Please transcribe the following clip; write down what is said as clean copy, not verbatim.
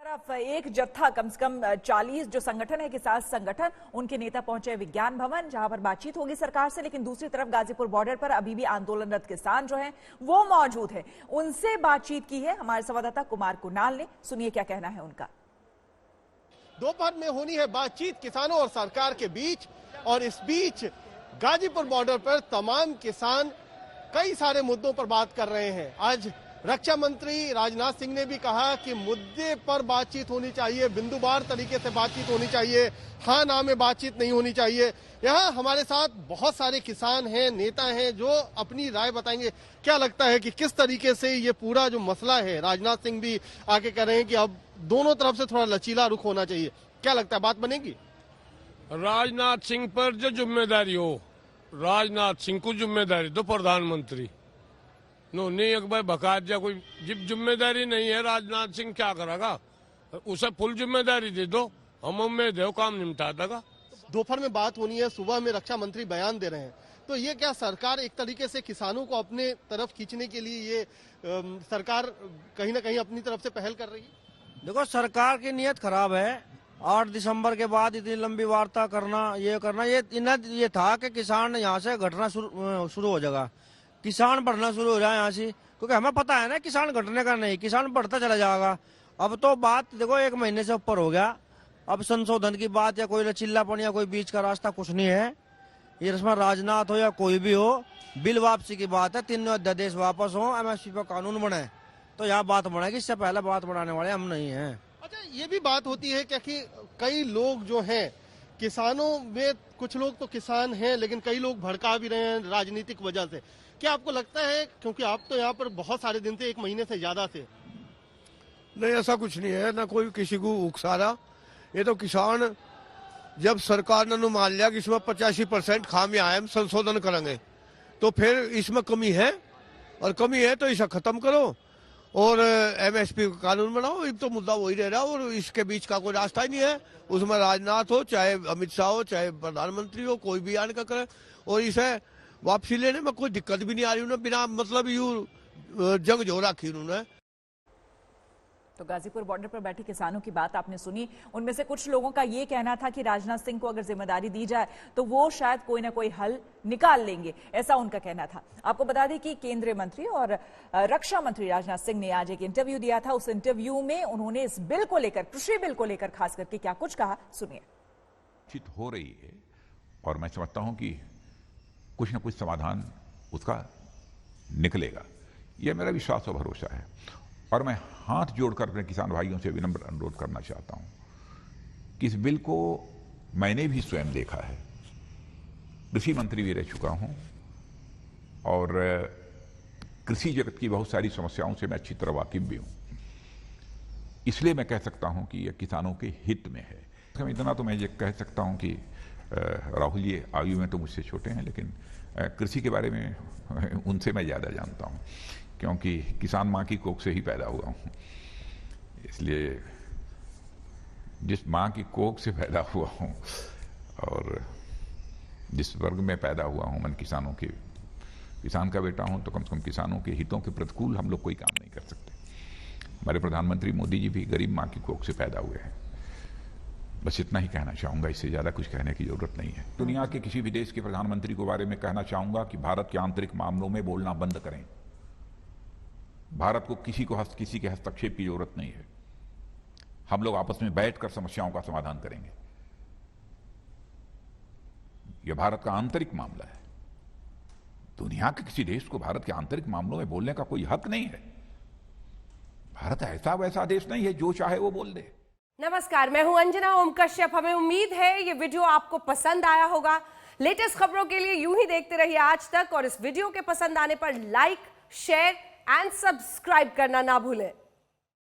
तरफ एक जत्था कम से कम 40 जो संगठन है किसान संगठन, उनके नेता पहुंचे विज्ञान भवन जहां पर बातचीत होगी सरकार से। लेकिन दूसरी तरफ गाजीपुर बॉर्डर पर अभी भी आंदोलनरत किसान जो हैं वो मौजूद हैं, उनसे बातचीत की है हमारे संवाददाता कुमार कुणाल ने। सुनिए क्या कहना है उनका। दोपहर में होनी है बातचीत किसानों और सरकार के बीच, और इस बीच गाजीपुर बॉर्डर पर तमाम किसान कई सारे मुद्दों पर बात कर रहे हैं। आज रक्षा मंत्री राजनाथ सिंह ने भी कहा कि मुद्दे पर बातचीत होनी चाहिए, बिंदुवार तरीके से बातचीत होनी चाहिए, हाँ ना में बातचीत नहीं होनी चाहिए। यहाँ हमारे साथ बहुत सारे किसान हैं, नेता हैं जो अपनी राय बताएंगे। क्या लगता है कि किस तरीके से ये पूरा जो मसला है, राजनाथ सिंह भी आके कह रहे हैं कि अब दोनों तरफ से थोड़ा लचीला रुख होना चाहिए, क्या लगता है बात बनेगी? राजनाथ सिंह पर जो जिम्मेदारी हो, राजनाथ सिंह को जिम्मेदारी दो, प्रधानमंत्री नो नहीं एक भाई बकायदा कोई जिम्मेदारी नहीं है। राजनाथ सिंह क्या करेगा, उसे फुल जिम्मेदारी दे दो, हम उम्मीद है काम निपटा देगा। दोपहर में बात होनी है, सुबह में रक्षा मंत्री बयान दे रहे हैं, तो ये क्या सरकार एक तरीके से किसानों को अपने तरफ खींचने के लिए ये सरकार कहीं ना कहीं अपनी तरफ से पहल कर रही है? देखो, सरकार की नीयत खराब है। 8 दिसंबर के बाद इतनी लंबी वार्ता करना, ये था कि किसान यहाँ से घटना शुरू हो जाएगा, किसान बढ़ना शुरू हो जाए यहाँ से, क्योंकि हमें पता है ना किसान घटने का नहीं, किसान बढ़ता चला जाएगा। अब तो बात देखो 1 महीने से ऊपर हो गया, अब संशोधन की बात या कोई लचीलापन या कोई बीच का रास्ता कुछ नहीं है। ये इसमें राजनाथ हो या कोई भी हो, बिल वापसी की बात है, 3 अध्यादेश वापस हो, MSP पर कानून बने तो यहाँ बात बढ़ेगी, इससे पहले बात बढ़ाने वाले हम नहीं है। अच्छा, ये भी बात होती है क्या कि कई लोग जो हैं किसानों में, कुछ लोग तो किसान हैं लेकिन कई लोग भड़का भी रहे हैं राजनीतिक वजह से, क्या आपको लगता है, क्योंकि आप तो यहाँ पर बहुत सारे दिन थे, 1 महीने से ज्यादा थे? नहीं, ऐसा कुछ नहीं है, ना कोई किसी को उकसा रहा। ये तो किसान, जब सरकार ने मान लिया कि इसमें 85% खामियां हैं, हम संशोधन करेंगे, तो फिर इसमें कमी है, और कमी है तो इसे खत्म करो और MSP का कानून बनाओ। एक तो मुद्दा वही रह रहा, और इसके बीच का कोई रास्ता ही नहीं है। उसमें राजनाथ हो, चाहे अमित शाह हो, चाहे प्रधानमंत्री हो, कोई भी आने का करे, और इसे वापसी लेने में कोई दिक्कत भी नहीं आ रही। उन्हें बिना मतलब यूं जंग जो रखी उन्होंने। तो गाजीपुर बॉर्डर पर बैठे किसानों की बात आपने सुनी। उनमें से कुछ लोगों का यह कहना था कि राजनाथ सिंह को अगर जिम्मेदारी दी जाए तो वो शायद कोई ना कोई हल निकाल लेंगे, ऐसा उनका कहना था। आपको बता दें कि केंद्रीय मंत्री और रक्षा मंत्री राजनाथ सिंह ने आज एक इंटरव्यू दिया था। उस इंटरव्यू में उन्होंने इस बिल को लेकर, कृषि बिल को लेकर खास करके क्या कुछ कहा, सुनिए। हो रही है और मैं समझता हूं कि कुछ न कुछ समाधान उसका निकलेगा, यह मेरा विश्वास और भरोसा है। और मैं हाथ जोड़कर अपने किसान भाइयों से विनम्र अनुरोध करना चाहता हूं कि इस बिल को मैंने भी स्वयं देखा है, कृषि मंत्री भी रह चुका हूं, और कृषि जगत की बहुत सारी समस्याओं से मैं अच्छी तरह वाकिफ भी हूं। इसलिए मैं कह सकता हूं कि यह किसानों के हित में है। इतना तो मैं ये कह सकता हूं कि राहुल जी आयु में तो मुझसे छोटे हैं, लेकिन कृषि के बारे में उनसे मैं ज़्यादा जानता हूं, क्योंकि किसान माँ की कोख से ही पैदा हुआ हूं। इसलिए जिस माँ की कोख से पैदा हुआ हूं और जिस वर्ग में पैदा हुआ हूं, मैं किसान का बेटा हूं, तो कम से कम किसानों के हितों के प्रतिकूल हम लोग कोई काम नहीं कर सकते। हमारे प्रधानमंत्री मोदी जी भी गरीब माँ की कोख से पैदा हुए हैं। बस इतना ही कहना चाहूंगा, इससे ज्यादा कुछ कहने की जरूरत नहीं है। दुनिया के किसी भी देश के प्रधानमंत्री के बारे में कहना चाहूंगा कि भारत के आंतरिक मामलों में बोलना बंद करें। भारत को किसी के हस्तक्षेप की जरूरत नहीं है। हम लोग आपस में बैठकर समस्याओं का समाधान करेंगे। यह भारत का आंतरिक मामला है। दुनिया के किसी देश को भारत के आंतरिक मामलों में बोलने का कोई हक नहीं है। भारत ऐसा वैसा देश नहीं है जो चाहे वो बोल दे। नमस्कार, मैं हूं अंजना ओम कश्यप। हमें उम्मीद है ये वीडियो आपको पसंद आया होगा। लेटेस्ट खबरों के लिए यूं ही देखते रहिए आज तक, और इस वीडियो के पसंद आने पर लाइक, शेयर एंड सब्सक्राइब करना ना भूलें।